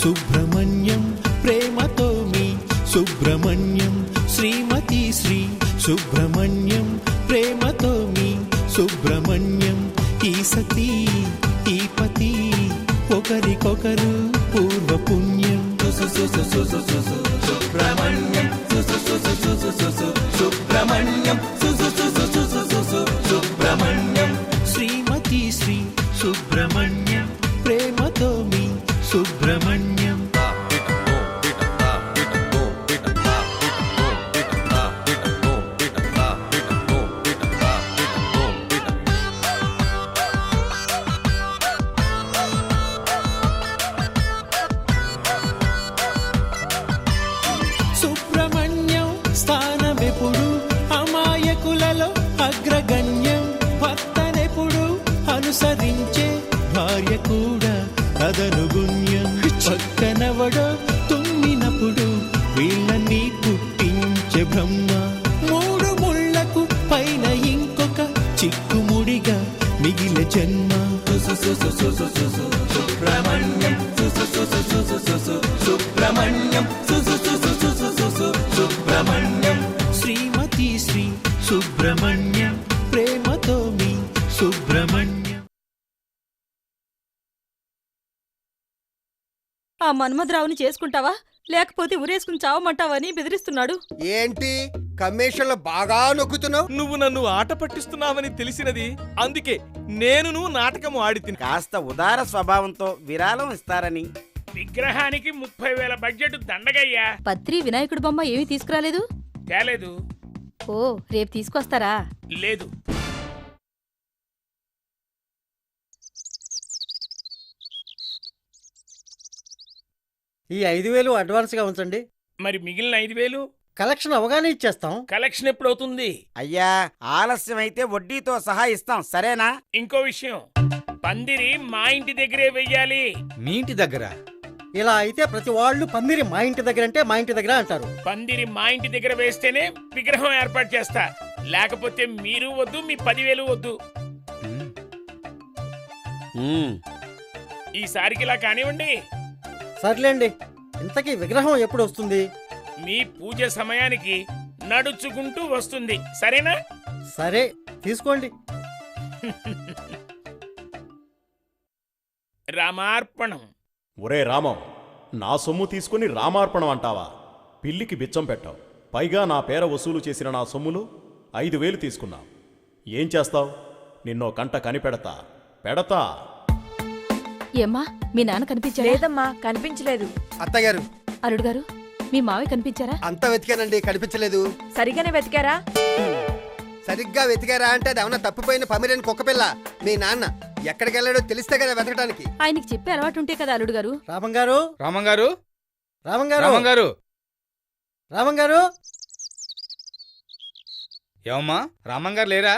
సుబ్రహ్మణ్యం ప్రేమతో మీ సుబ్రహ్మణ్యం శ్రీమతి శ్రీ సుబ్రహ్మణ్యం ప్రేమతో మీ సుబ్రహ్మణ్యం ఈ సతీ ఈ పతి ఒకరికొకరు పూర్వ పుణ్యం సుబ్రహ్మణ్యం సుబ్రహ్మణ్యం సుబ్రహ్మణ్యం శ్రీమతి శ్రీ సుబ్రహ్మణ్యం ప్రేమతో మీ సుబ్రహ్మణ్యం. సుబ్రహ్మణ్యం స్థానమెప్పుడు అమాయకులలో అగ్రగణ్యం. భర్తనెప్పుడు అనుసరించే భార్య కూడా తదనుగుణ్యం. పక్కనవడో తుమ్మినప్పుడు వీళ్ళని పుట్టించే బ్రహ్మ. మూడు ముళ్లకు పైన ఇంకొక చిక్కుముడిగా మిగిలే జన్మ. సుబ్రహ్మణ్యం సుబ్రహ్మణ్యం సుబ్రహ్మణ్యం శ్రీమతి శ్రీ సుబ్రహ్మణ్యం ప్రేమతో మీ సుబ్రహ్మణ్యం. ఆ మన్మథరావుని చేసుకుంటావా లేకపోతే ఉరేసుకుని చావమంటావని బెదిరిస్తున్నాడు. ఏంటి కమిషన్లో బాగా నొక్కుతున్నావు? నువ్వు నన్ను ఆట పట్టిస్తున్నావని తెలిసినది అందుకే నేను నాటకము ఆడితిని. కాస్త ఉదార స్వభావంతో విరాళం ఇస్తారని. విగ్రహానికి 30,000 బడ్జెట్ దండగయ్యా. పత్రి వినాయకుడి బొమ్మ ఏమీ తీసుకురాలేదు. తేలేదు. ఓ రేపు తీసుకొస్తారా? లేదు. ఈ 5,000 అడ్వాన్స్గా ఉంచండి. మరి మిగిలిన 5,000 కలెక్షన్ అవగానే ఇచ్చేస్తాం. కలెక్షన్ ఎప్పుడవుతుంది? అయ్యా ఆలస్యం అయితే వడ్డీతో సహా ఇస్తాం, సరేనా? ఇంకో విషయం, పందిరి మా ఇంటి దగ్గరే వెయ్యాలి. మీ ఇంటి దగ్గర? ఇలా అయితే ప్రతి వాళ్ళు పందిరి మా ఇంటి దగ్గర అంటే మా ఇంటి దగ్గర అంటారు. పందిరి మా ఇంటి దగ్గర వేస్తేనే విగ్రహం ఏర్పాటు చేస్తా. లేకపోతే మీరు వద్దు, మీ 10,000 వద్దు. ఈసారికి ఇలా కానివ్వండి. సర్లేండి, ఇంతకీ విగ్రహం ఎప్పుడు వస్తుంది? మీ పూజ సమయానికి నడుచుకుంటూ వస్తుంది, సరేనా? సరే తీసుకోండి. రామార్పణం. ఒరే రామం, నా సొమ్ము తీసుకుని రామార్పణం అంటావా? పిల్లికి బిచ్చం పెట్టావు. పైగా నా పేర వసూలు చేసిన నా సొమ్ములు 5,000 తీసుకున్నావు. ఏం చేస్తావు? నిన్నో కంట కనిపెడతా పెడతా. ఏమ్మా మీ నాన్న కనిపించారా? లేదమ్మా, కనిపించలేదు. అత్తగారు. అల్లుడు గారు మీ మావయ్య కనిపించారా? అంతా వెతికానండి, కనిపించలేదు. సరిగానే వెతికారా? సరిగ్గా వెతికారా అంటే అది ఏమన్నా తప్పిపోయిన పమిరేని కుక్కపిల్ల. మీ నాన్న ఎక్కడికి వెళ్ళాడో తెలిస్తే కదా వెతకడానికి. ఆయనకి చెప్పే అలవాటు ఉంటే కదా అల్లుడు గారు. రామంగారు రామంగారు రామంగారు రామంగారు రామంగారు ఏమమ్మా రామంగారు లేరా?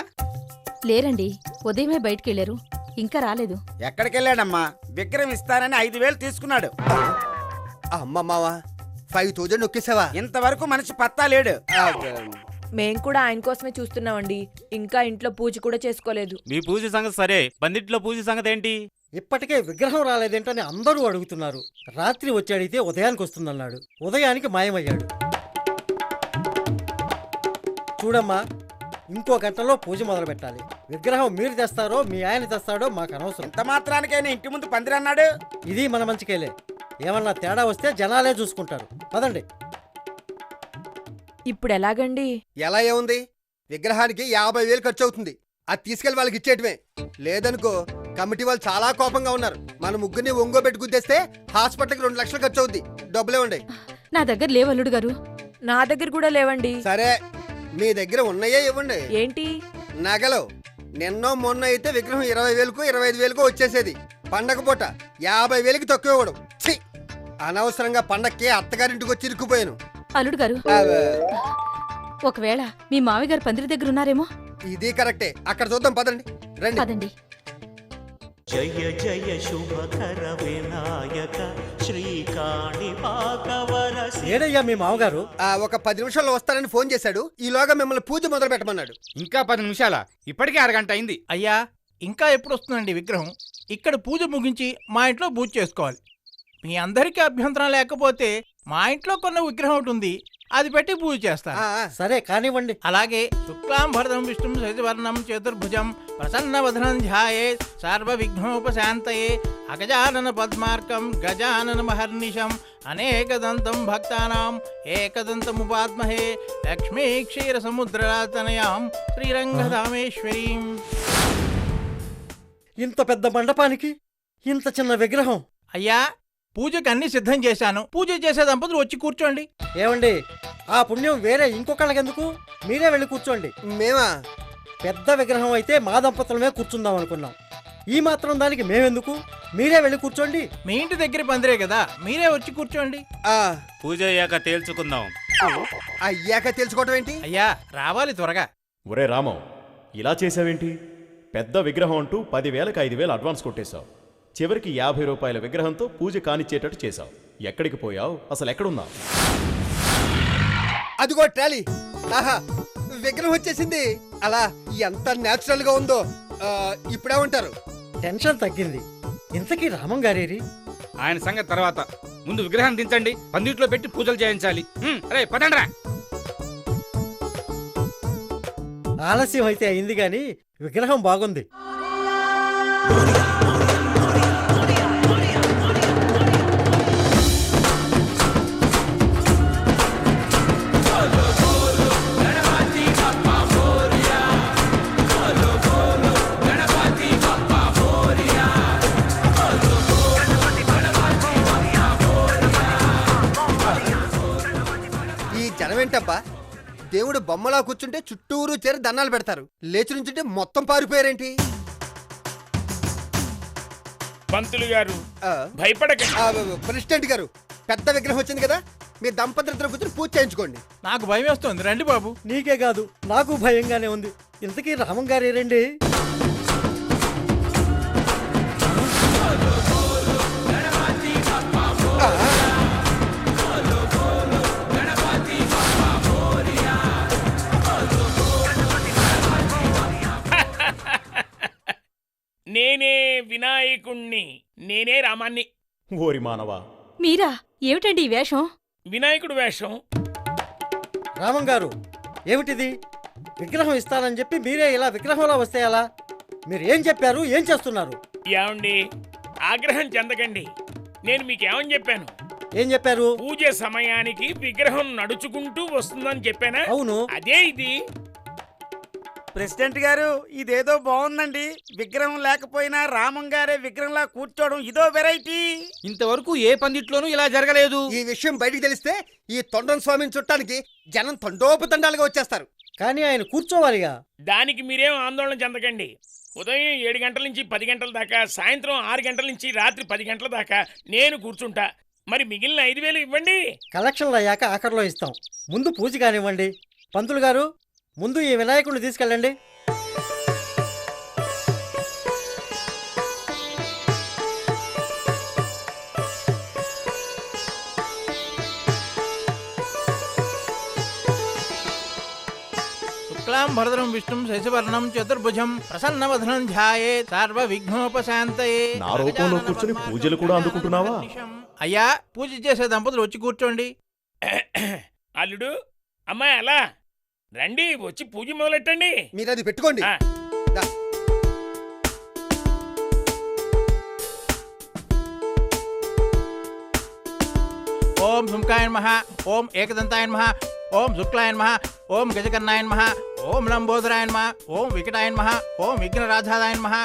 లేరండి, ఉదయమే బయటికెళ్లారు, ఇంకా రాలేదు. ఎక్కడికెళ్ళాడమ్మా? విగ్రహం ఇస్తానని 5,000 తీసుకున్నాడు. అమ్మ మావా 5,000 నొక్కేసావా? ఇంతవరకు మనిషి పత్తా లేడు. మేం కూడా ఆయన కోసమే చూస్తున్నామండి. ఇంకా ఇంట్లో పూజ కూడా చేసుకోలేదు. మీ పూజ సంగతి సరే, పందిట్లో పూజ సంగతి ఏంటి? ఇప్పటికే విగ్రహం రాలేదేంటని అందరూ అడుగుతున్నారు. రాత్రి వచ్చి అడిగితే ఉదయానికి వస్తుందన్నాడు, ఉదయానికి మాయమయ్యాడు. చూడమ్మా, ఇంకో గంటలో పూజ మొదలు పెట్టాలి. విగ్రహం మీరు తెస్తారో మీ ఆయన తెస్తాడో మాకు అనవసరం. ఎంత మాత్రానికైనా ఇంటి ముందు పందిరి అన్నాడు. ఇది మన మంచికేలే. ఏమన్నా తేడా వస్తే జనాలే చూసుకుంటారు. పదండి. ఇప్పుడు ఎలాగండి? ఎలా ఏముంది, విగ్రహానికి 50,000 ఖర్చు అవుతుంది. అది తీసుకెళ్లి వాళ్ళకి ఇచ్చేయటమే. లేదనుకో కమిటీ వాళ్ళు చాలా కోపంగా ఉన్నారు. మన ముగ్గురిని ఒంగో పెట్టి గుద్దేస్తే హాస్పిటల్కి 2 లక్షలు ఖర్చు అవుద్ది. డబ్బులే ఉండే. నా దగ్గర లేవు అల్లుడు గారు. నా దగ్గర కూడా లేవండి. సరే మీ దగ్గర ఉన్నాయే ఇవ్వండి. ఏంటి? నగలు. నిన్నో మొన్న అయితే విగ్రహం 20,000కు 25,000కు వచ్చేసేది. పండగ పూట 50,000కి తక్కువ ఇవ్వడం. ఛీ, అనవసరంగా పండక్కి అత్తగారింటికి వచ్చి ఇరుక్కుపోయాను. అల్లుడు గారు, ఒకవేళ మీ మావయ్య గారు పందిరి దగ్గర ఉన్నారేమో. ఇది కరెక్టే. అక్కడ చూద్దాం, పదండి. రండి. పదండి. జయ జయ శుభకర వినాయక శ్రీకాణిపాకవరసి. ఏడయ్యా మీ మామగారు? ఒక 10 నిమిషాల్లో వస్తారని ఫోన్ చేశాడు. ఈలోగా మిమ్మల్ని పూజ మొదలు పెట్టమన్నాడు. ఇంకా 10 నిమిషాలా? ఇప్పటికే అరగంట అయింది. అయ్యా ఇంకా ఎప్పుడు వస్తుందండి విగ్రహం? ఇక్కడ పూజ ముగించి మా ఇంట్లో పూజ చేసుకోవాలి. మీ అందరికీ అభ్యంతరం లేకపోతే మా ఇంట్లో కొన్న విగ్రహం ఒకటి ఉంది, అది పెట్టి పూజ చేస్తాను. సరే కానివ్వండి. అలాగే శుక్లాం భరతం విష్ణుం శశివర్ణం చతుర్భుజం ప్రసన్నవదనం ధ్యాయేత్ సర్వ విఘ్నోపశాంతయే అగజానన పద్మార్కం గజానన మహర్నిశం అనేకదంతం భక్తానాం ఏకదంతముపాద్మహే లక్ష్మీ క్షీర సముద్రతనయాం శ్రీరంగధామేశ్వరీం. ఇంత పెద్ద మండపానికి ఇంత చిన్న విగ్రహం. అయ్యా, పూజకి అన్ని సిద్ధం చేశాను. పూజ చేసే దంపతులు వచ్చి కూర్చోండి. ఏమండి, ఆ పుణ్యం వేరే ఇంకొకళ్ళకెందుకు? మీరే వెళ్ళి కూర్చోండి. మేమా? పెద్ద విగ్రహం అయితే మా దంపతులమే కూర్చుందాం అనుకున్నాం. ఈ మాత్రం దానికి మేమెందుకు? మీరే వెళ్ళి కూర్చోండి. మీ ఇంటి దగ్గర పందిరే కదా, మీరే వచ్చి కూర్చోండి. పూజ అయ్యాక తేల్చుకుందాం. అయ్యాక తెలుసుకోవటం ఏంటి? అయ్యా, రావాలి త్వరగా. ఒరే రామం, ఇలా చేసావేంటి? పెద్ద విగ్రహం అంటూ 10,000కి 5,000 అడ్వాన్స్ కొట్టేశావు. చివరికి 50 రూపాయల విగ్రహంతో పూజ కానిచ్చేటట్టు చేశావు. ఎక్కడికి పోయావు? అసలు ఎక్కడున్నావు? అదిగో ట్రాలీ. ఆహా, విగ్రహం వచ్చేసింది. అలా ఎంత నేచురల్ గా ఉందో. ఇప్పుడేమంటారు? టెన్షన్ తగ్గింది. ఇంతకీ రామం గారేరి? ఆయన సంగతి తర్వాత, ముందు విగ్రహాన్ని దించండి, పందిట్లో పెట్టి పూజలు చేయించాలి. అరే పదండ్రా. ఆలస్యం అయితే అయింది గాని విగ్రహం బాగుంది. ఈ జనం ఏంటబ్బా? దేవుడు బొమ్మలా కూర్చుంటే చుట్టూరు చేరి దండాలు పెడతారు, లేచి నుంచుంటే మొత్తం పారిపోయారేంటి? పంతులు గారు భయపడకండి. ప్రెసిడెంట్ గారు, పెద్ద విగ్రహం వచ్చింది కదా, మీ దంపతులిద్దరు కూర్చొని పూజ చేయించుకోండి. నాకు భయం వేస్తుంది, రండి బాబు. నీకే కాదు, నాకు భయంగానే ఉంది. ఇంతకీ రామం గారేరండి? నేనే వినాయకుణ్ణి, నేనే రామాన్ని. ఓరి మానవా, మీరా? ఏమిటండి ఈ వేషం? వినాయకుడు వేషం. రామం గారు, ఏమిటిది? విగ్రహం ఇస్తానని చెప్పి మీరే ఇలా విగ్రహంలో వస్తే ఎలా? మీరు ఏం చెప్పారు, ఏం చేస్తున్నారు? ఏమండి, ఆగ్రహం చెందకండి. నేను మీకేమని చెప్పాను? ఏం చెప్పారు? పూజ సమయానికి విగ్రహం నడుచుకుంటూ వస్తుందని చెప్పానా? అవును. అదే ఇది. ప్రెసిడెంట్ గారు, ఇదేదో బాగుందండి. విగ్రహం లేకపోయినా రామం గారే విగ్రహంలా కూర్చోవడం ఇదో వెరైటీ. ఇంతవరకు ఏ పందిట్లోనూ ఇలా జరగలేదు. ఈ విషయం బయటికి తెలిస్తే ఈ తొండం స్వామిని చుట్టానికి జనం తండోపతండాలుగా వచ్చేస్తారు. కానీ ఆయన కూర్చోవాలిగా. దానికి మీరేం ఆందోళన చెందకండి. ఉదయం 7 గంటల నుంచి 10 గంటల దాకా, సాయంత్రం 6 గంటల నుంచి రాత్రి 10 గంటల దాకా నేను కూర్చుంటా. మరి మిగిలిన 5,000 ఇవ్వండి. కలెక్షన్లు అయ్యాక ఆఖరిలో ఇస్తాం. ముందు పూజ కానివ్వండి. పంతులు గారు, ముందు ఈ వినాయకుడిని తీసుకెళ్ళండి. శుక్లాం భరతరం విష్ణుం శశివర్ణం చతుర్భుజం ప్రసన్నవదనం ధ్యాయేత్ సర్వ విఘ్నోపశాంతయే. నా రూపంలో కూర్చొని పూజలు కూడా అందుకుంటున్నావా? అయ్యా, పూజ చేసే దంపతులు వచ్చి కూర్చోండి. అల్లుడు, అమ్మాయి అలా రండి, వచ్చి పూజ మొదలెట్టండి. మీరు అది పెట్టుకోండి. ఓం శుంకాయ నమః, ఓం ఏకదంతాయ నమః, ఓం శుక్లాయ నమః, ఓం గజకర్ణాయ నమః, ఓం లంబోదరాయ నమః, ఓం వికటాయ నమః, ఓం విఘ్నరాజాయ నమః,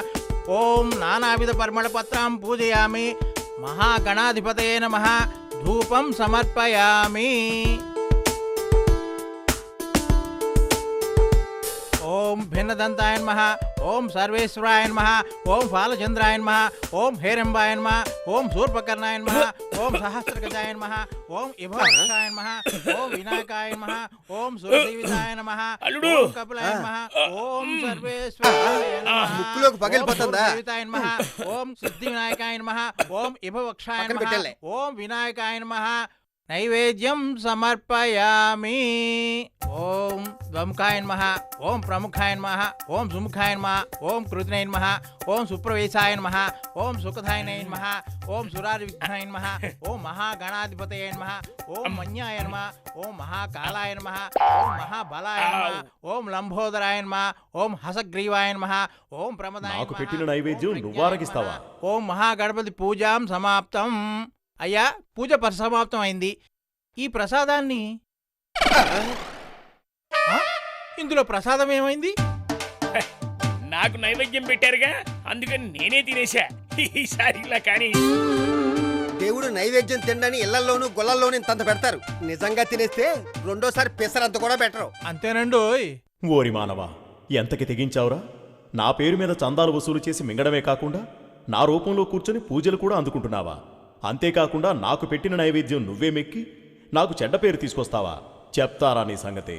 ఓం నానావిధ పరిమళపత్రాం పూజయామి, మహాగణాధిపతయే నమః, ధూపం సమర్పయామి. ఓం భిన్నదంతాయ నమః, ఓం సర్వేశ్వరాయ నమః, ఓం ఫాలచంద్రాయ నమః, ఓం హేరంబాయ నమః, ఓం శూర్పకర్ణాయ నమః, ఓం సహస్రగజాయ నమః, ఓం ఇభవక్షాయ నమః, ఓం వినాయకాయ నమః, ఓం సూర్యదేవితాయ నమః, ఓం కపిలాయ నమః, ఓం సర్వేశ్వరాయ నమః, ముక్కులోకి పగిలిపోతుందా? ఓం సూర్యదేవితాయ నమః, ఓం సిద్ధివినాయకాయ నమః, ఓం ఇభవక్షాయ నమః, ఓం వినాయకాయ నమః, నైవేద్యం సమర్పయామి. ఓం ద్వముఖాయ నమః, ఓం ప్రముఖాయ నమః, ఓం సుముఖాయ నమః, ఓం కృతినయ నమః, ఓం సుప్రవేశాయ నమః, ఓం సుఖదాయనయ నమః, ఓం సురారి విఘ్నాయ నమః, ఓం మహాగణాధిపతయ నమః, ఓం మన్యాయ నమః, ఓం మహాకాలాయ నమః, ఓం మహాబలాయ నమః, ఓం లంబోదరాయ నమః, ఓం హసగ్రీవాయ నమః, ఓం ప్రమదాయ నాకు నమః, పెట్టిన నైవేద్యం ఓం నువ్వు ప్రజ్ఞాయ ఆరగిస్తావా? నమః, ఓం మహాగణపతి పూజాం సమాప్తం. అయ్యా, పూజ పరిసమాప్తం అయింది. ఈ ప్రసాదాన్ని ఆ? ఇందులో ప్రసాదం ఏమైంది? నాకు నైవేద్యం పెట్టారుగా, అందుకని నేనే తినేశా. ఈసారి ఇలా కానీ దేవుడు నైవేద్యం తినని ఇళ్లలోనూ గొల్లల్లోనూ ఇంతంత పెడతారు. నిజంగా తినేస్తే రెండోసారి పెసరంత కూడా పెట్టరు. అంతేనండోయ్. ఓరి మానవా, ఎంతకి తెగించావురా? నా పేరు మీద చందాలు వసూలు చేసి మింగడమే కాకుండా నా రూపంలో కూర్చొని పూజలు కూడా అందుకుంటున్నావా? అంతేకాకుండా నాకు పెట్టిన నైవేద్యం నువ్వే మెక్కి నాకు చెడ్డ పేరు తీసుకొస్తావా? చెప్తారా నీ సంగతి?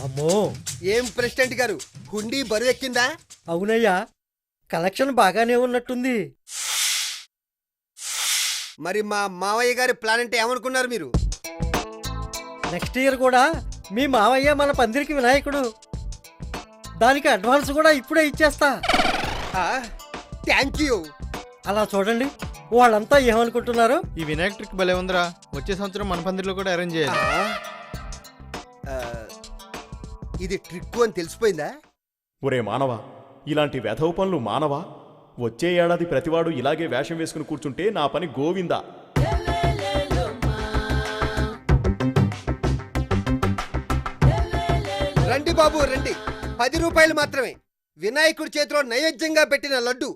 అమ్మో, ఏం ప్రెసిడెంట్ గారు, హుండీ బరువెక్కిందా? అవునయ్యా, కలెక్షన్ బాగానే ఉన్నట్టుంది. మరి మా మావయ్య గారి ప్లాన్ అంటే ఏమనుకున్నారు మీరు? నెక్స్ట్ ఇయర్ కూడా మీ మావయ్య మన పందిరికి వినాయకుడు. దానికి అడ్వాన్స్ కూడా ఇప్పుడే ఇచ్చేస్తా. Thank you. అలా చూడండి, వాళ్ళంతా ఏమనుకుంటున్నారు. ఈ వినాయక ట్రిక్ భలే ఉందిరా. వచ్చే సంవత్సరం మన పందిరిలో కూడా అరేంజ్ చేయాలి. ఇది ట్రిక్ అని తెలిసిపోయిందా? ఒరే మానవా, ఇలాంటి వెధవ పనులు మానవా? వచ్చే ఏడాది ప్రతివాడు ఇలాగే వేషం వేసుకుని కూర్చుంటే నా పని గోవిందా. రండి బాబు రండి, 10 రూపాయలు మాత్రమే. వినాయకుడి చేతిలో నైవేద్యంగా పెట్టిన లడ్డు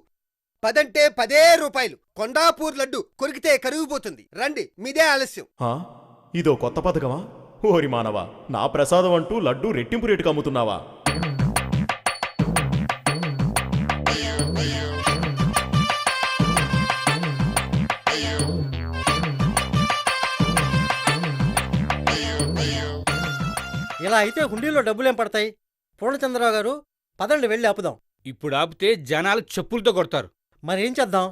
10 అంటే 10 రూపాయలు. కొండాపూర్ లడ్డు కొరికితే కరిగిపోతుంది. రండి, మీదే ఆలస్యం. ఆ? ఇదో కొత్త పథకమా? ఓరి మానవా, నా ప్రసాదం అంటూ లడ్డు రెట్టింపు రేటుకు అమ్ముతున్నావా? ఇలా అయితే హుండీలో డబ్బులేం పడతాయి? పూర్ణచంద్రరావు గారు, పదండి వెళ్ళి ఆపుదాం. ఇప్పుడు ఆపితే జనాలు చెప్పులతో కొడతారు. మరేం చేద్దాం?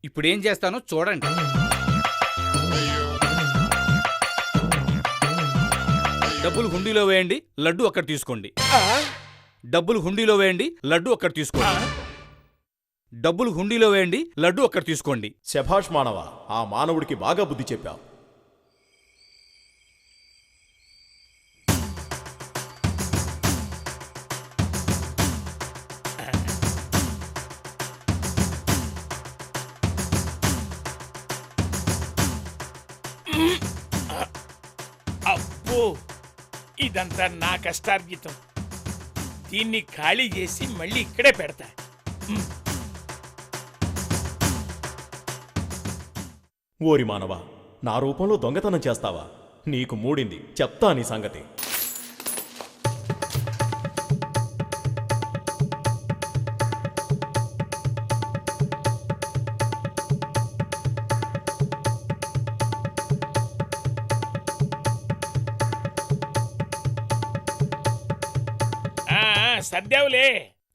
ఇప్పుడేం చేస్తానో చూడండి. డబ్బులు హుండీలో వేయండి, లడ్డు అక్కడ తీసుకోండి. డబ్బులు హుండీలో వేయండి, లడ్డు అక్కడ తీసుకోండి. డబ్బులు హుండీలో వేయండి, లడ్డు అక్కడ తీసుకోండి. శభాష్ మానవా, ఆ మానవుడికి బాగా బుద్ధి చెప్పావు. అబ్బో, ఇదంతా నా కష్టార్జితం. దీన్ని ఖాళీ చేసి మళ్ళీ ఇక్కడే పెడతా. ఓరి మానవా, నా రూపంలో దొంగతనం చేస్తావా? నీకు మూడింది, చెప్తా నీ సంగతి. సర్దేవులే,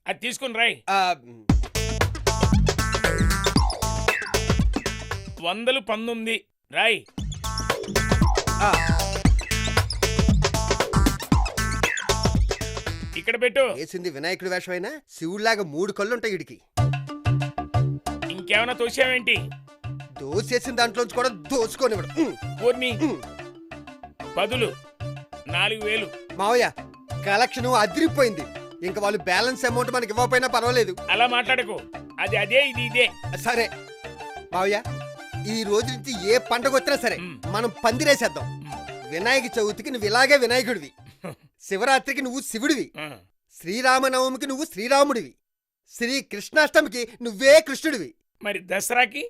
అది తీసుకుని రాయ్. 119 రాయ్. ఇక్కడ పెట్టు. వేసింది వినాయకుడి వేషమైనా శివుడిలాగా 3 కళ్ళుంటాయి వీడికి. ఇంకేమైనా తోసావేంటి? దోసేసిన దాంట్లోంచి కూడా దోచుకోనివ్వడు. పూర్ణి, పదులు 4000. మావయ్య, కలెక్షన్ అదిరిపోయింది. ఇంకా వాళ్ళు బ్యాలెన్స్ అమౌంట్ మనకి ఇవ్వకపోయినా పర్వాలేదు. అలా మాట్లాడకు, అది అదే ఇది ఇదే. సరే మావయ్య, ఈ రోజు నుంచి ఏ పండగ వచ్చినా సరే మనం పందిరేసేద్దాం. వినాయక చవితికి నువ్వు ఇలాగే వినాయకుడివి, శివరాత్రికి నువ్వు శివుడివి, శ్రీరామనవమికి నువ్వు శ్రీరాముడివి, శ్రీ కృష్ణాష్టమికి నువ్వే కృష్ణుడివి. మరి దసరాకి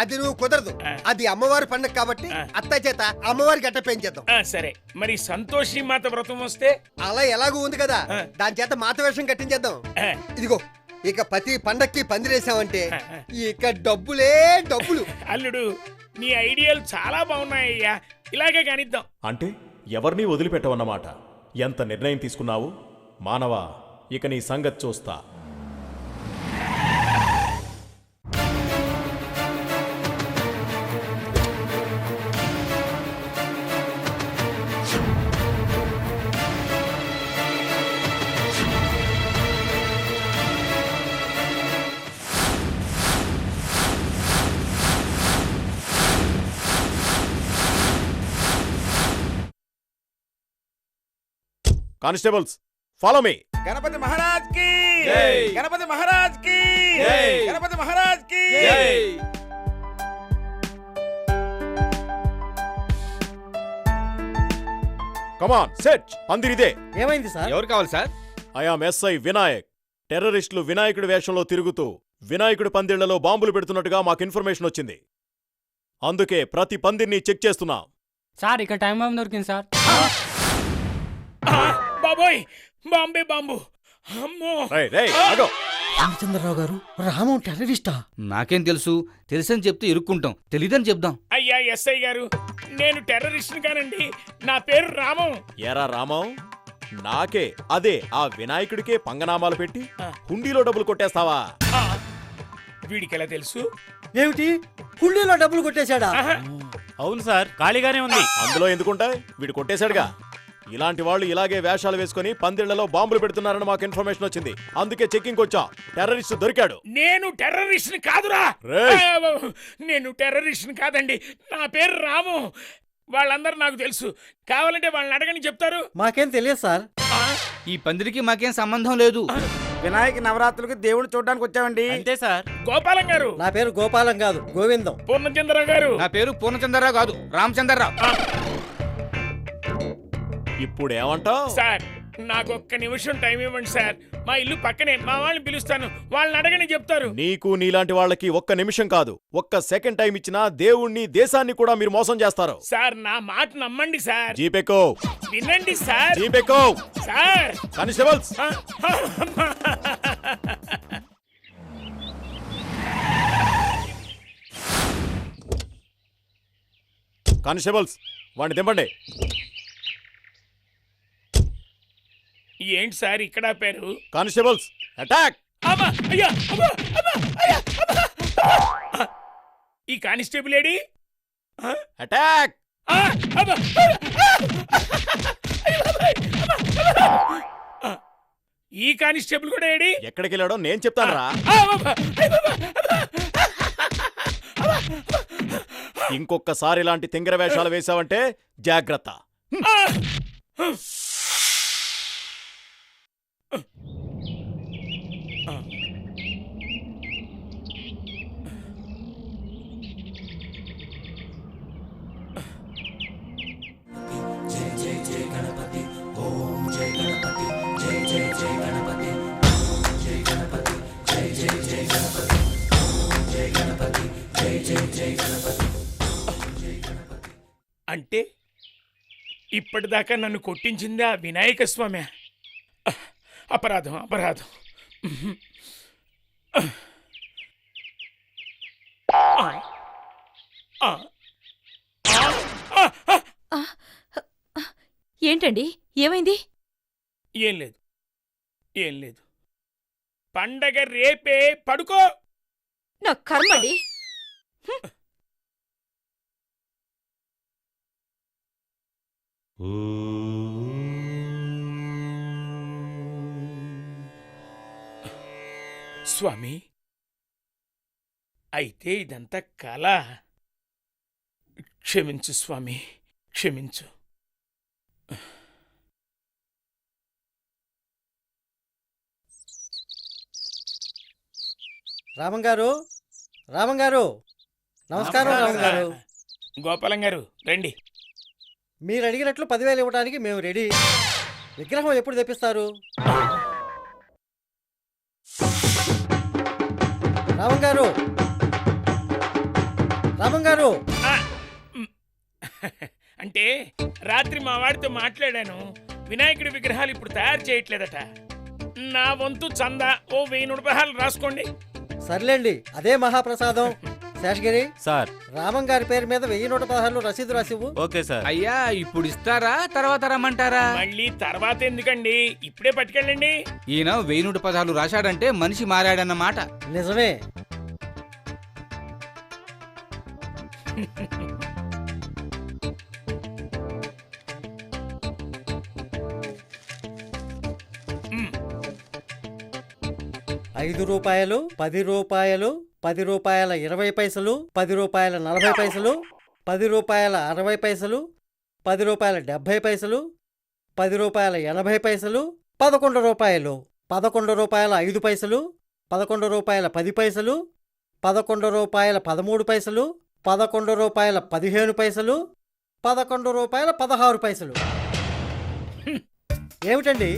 అది నువ్వు కుదరదు. అది అమ్మవారి పండగ కాబట్టి అత్తయ్య చేత అమ్మవారి గట్ట పెంచేద్దాం. సరే, మరి సంతోషి మాత వ్రతం వస్తే? అలా ఎలాగూ ఉంది కదా, దాని చేత మాత వేషం కట్టించేద్దాం. ఇదిగో ఇక ప్రతి పండక్కి పందిరేసామంటే ఇక డబ్బులే డబ్బులు. అల్లుడు నీ ఐడియాలు చాలా బాగున్నాయ్యా, ఇలాగే కానిద్దాం. అంటే ఎవరినీ వదిలిపెట్టవన్నమాట. ఎంత నిర్ణయం తీసుకున్నావు మానవా? ఇక నీ సంగతి చూస్తా. Constables follow me. Ganapati Maharaj కి జై. గణపతి మహారాజ్ కి జై. గణపతి మహారాజ్ కి కమాన్ సెట్. పందిరిదే. ఏమైంది సార్? ఎవరు కావాలి సార్? I am SI Vinayak. టెర్రరిస్టులు వినాయకుడి వేషంలో తిరుగుతూ వినాయకుడి పందిళ్లలో బాంబులు పెడుతున్నట్టుగా మాకు ఇన్ఫర్మేషన్ వచ్చింది. అందుకే ప్రతి పందిర్ని చెక్ చేస్తున్నాం. సార్ ఇక్కడ టైం బాంబు దొరికింది సార్. బాబోయ్, బాంబే బాంబు. అమ్మో. రేయ్, రేయ్, ఆగో. రామచంద్రరావు గారు, రామం టెర్రరిస్టా? నాకేం తెలుసు? తెలుసని చెప్తే ఇరుక్కుంటాం, తెలీదని చెప్దాం. అయ్యా ఎస్ఐ గారు, నేను టెర్రరిస్ట్ కానండి. నా పేరు రామం. ఏరా రామం, నాకే అదే ఆ వినాయకుడికే పంగనామాలు పెట్టి హుండీలో డబ్బులు కొట్టేస్తావా? వీడికి ఎలా తెలుసు? ఏమిటి, హుండీలో డబ్బులు కొట్టేశాడా? అవును సార్, ఖాళీగానే ఉంది. అందులో ఎందుకుంటాయి, వీడు కొట్టేశాడుగా. ఇలాంటి వాళ్ళు ఇలాగే వేషాలు వేసుకుని పందిళ్లలో బాంబులు పెడుతున్నారని మాకు ఇన్ఫర్మేషన్ వచ్చింది. అందుకే చెక్కింగ్ వచ్చా. టెర్రరిస్ట్ దొరికాడు. నేను టెర్రరిస్ట్ కాదురా. రేయ్. నేను టెర్రరిస్ట్ కాదండి. నా పేరు రాము. వాళ్ళందరూ నాకు తెలుసు. కావాలంటే వాళ్ళని అడగని చెప్తారు. మాకేం తెలియదు సార్. ఈ పందిరికి మాకేం సంబంధం లేదు. వినాయక నవరాత్రులకు దేవుడు చూడడానికి వచ్చామండి. అంతే సార్. గోపాలం గారు. నా పేరు గోపాలం కాదు, గోవిందం. పూర్ణచంద్రరావు గారు. నా పేరు పూర్ణచంద్రరావు కాదు, రామచంద్రరావు. ఇప్పుడు ఏమంటావ్? సార్ నాకు ఒక్క నిమిషం టైం ఇవ్వండి సార్. మా ఇల్లు పక్కనే, మా వాళ్ళని పిలుస్తాను. వాళ్ళని అడగని చెప్తారు. నీకు నీలాంటి వాళ్ళకి ఒక్క నిమిషం కాదు, ఒక్క సెకండ్ టైం ఇచ్చినా దేవుణ్ణి దేశాన్ని కూడా మీరు మోసం చేస్తారు. సార్ నా మాట నమ్మండి సార్. జీపేకో. వినండి సార్. జీపేకో. సార్. కానిస్టేబుల్స్. కానిస్టేబుల్స్ వాడిని దింపండి. ఏంటి సార్ ఇక్కడ పేరు? Constables attack. ఈ కానిస్టేబుల్ ఏడి? అటాక్. ఈ కానిస్టేబుల్ కూడా ఏడి? ఎక్కడికి వెళ్ళాడో నేను చెప్తాను రా. ఇంకొకసారి ఇలాంటి తింగర వేషాలు వేశావంటే జాగ్రత్త. అంటే ఇప్పటిదాకా నన్ను కొట్టించింది ఆ వినాయక స్వామి. అపరాధం అపరాధం. ఏంటండి, ఏమైంది? ఏం లేదు, ఏం లేదు. పండగ రేపే, పడుకో. నా కర్మండి. స్వామి, అయితే ఇదంతా కళ. క్షమించు స్వామి, క్షమించు. రామం గారు, రామం గారు, నమస్కారం. రామం గారు. గోపాలం గారు రండి. మీరు అడిగినట్లు 10,000 ఇవ్వడానికి మేము రెడీ. విగ్రహం ఎప్పుడు తెప్పిస్తారు? రామం గారు, రామం గారు. అంటే రాత్రి మా వాడితో మాట్లాడాను. వినాయకుడి విగ్రహాలు ఇప్పుడు తయారు చేయట్లేదట. నా వంతు చందా ఓ 1000 రూపాయలు రాసుకోండి. సర్లేండి, అదే మహాప్రసాదం. శేషగిరి, సార్ రామం గారి పేరు మీద 1116 రసీదు రాసివ్వు. Okay sir. అయ్యా ఇప్పుడు ఇస్తారా తర్వాత రమ్మంటారా? మళ్ళీ తర్వాత ఎందుకండి, ఇప్పుడే పట్టుకెళ్ళండి. ఈయన 1116 రాశాడంటే మనిషి మారాడన్నమాట. నిజమే. ఐదు రూపాయలు, 10 రూపాయలు, 10 రూపాయల 20 పైసలు, 10 రూపాయల 40 పైసలు, 10 రూపాయల 60 పైసలు, 10 రూపాయల 70 పైసలు, 10 రూపాయల 80 పైసలు, 11 రూపాయలు, 11 రూపాయల 5 పైసలు, 11 రూపాయల 10 పైసలు, 11 రూపాయల 13 పైసలు, 11 రూపాయల 15 పైసలు, 11 రూపాయల 16 పైసలు. ఏమిటండి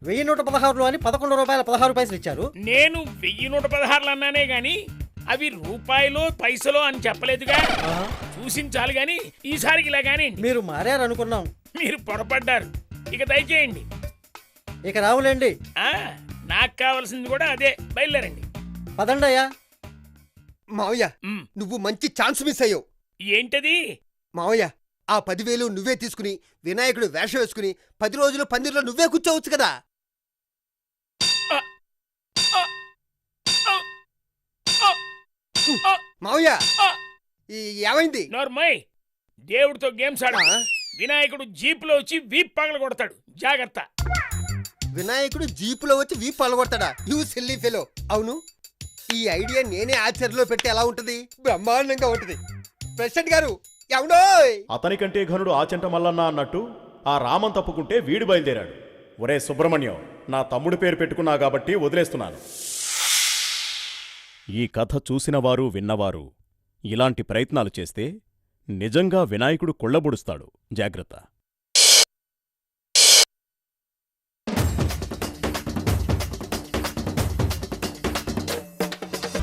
1116 అని 11 రూపాయల 16 పైసలు ఇచ్చారు? నేను 1116 అన్నానే గాని అవి రూపాయలో పైసలో అని చెప్పలేదుగా. చూసించాలి గాని ఈసారికి ఇలా గాని. మీరు మారారనుకున్నాం. మీరు పొరపడ్డారు. ఇక దయచేయండి. ఇక రావులేండి. నాకు కావాల్సింది కూడా అదే. బయలుదేరండి. పదండయ్యా. మావయ్య, నువ్వు మంచి ఛాన్స్ మిస్ అయ్యావు. ఏంటది? మావయ్య, ఆ 10,000 నువ్వే తీసుకుని వినాయకుడు వేషం వేసుకుని 10 రోజులు పందిర్లో నువ్వే కూర్చోవచ్చు కదా. మావయ్య, ఏమైంది? నోర్మయ్, దేవుడితో గేమ్స్ ఆడ. వినాయకుడు జీపులో వచ్చి వీప్ పగల కొడతాడు. జాగ్రత్త. వినాయకుడు జీపులో వచ్చి వీప్ పగలగొడతాడా? You silly fellow. అవును, ఈ ఐడియా నేనే ఆచరణలో పెట్టి ఎలా ఉంటది? బ్రహ్మాండంగా ఉంటది. ప్రెసిడెంట్ గారు, ఎవడోయ్? అతనికంటే ఘనుడు ఆచంట మల్లన్న అన్నట్టు ఆ రామం తప్పుకుంటే వీడు బయలుదేరాడు. ఒరే సుబ్రహ్మణ్యం, నా తమ్ముడి పేరు పెట్టుకున్నా కాబట్టి వదిలేస్తున్నాను. ఈ కథ చూసినవారు విన్నవారు ఇలాంటి ప్రయత్నాలు చేస్తే నిజంగా వినాయకుడు కొళ్ళబొడుస్తాడు. జాగ్రత్త.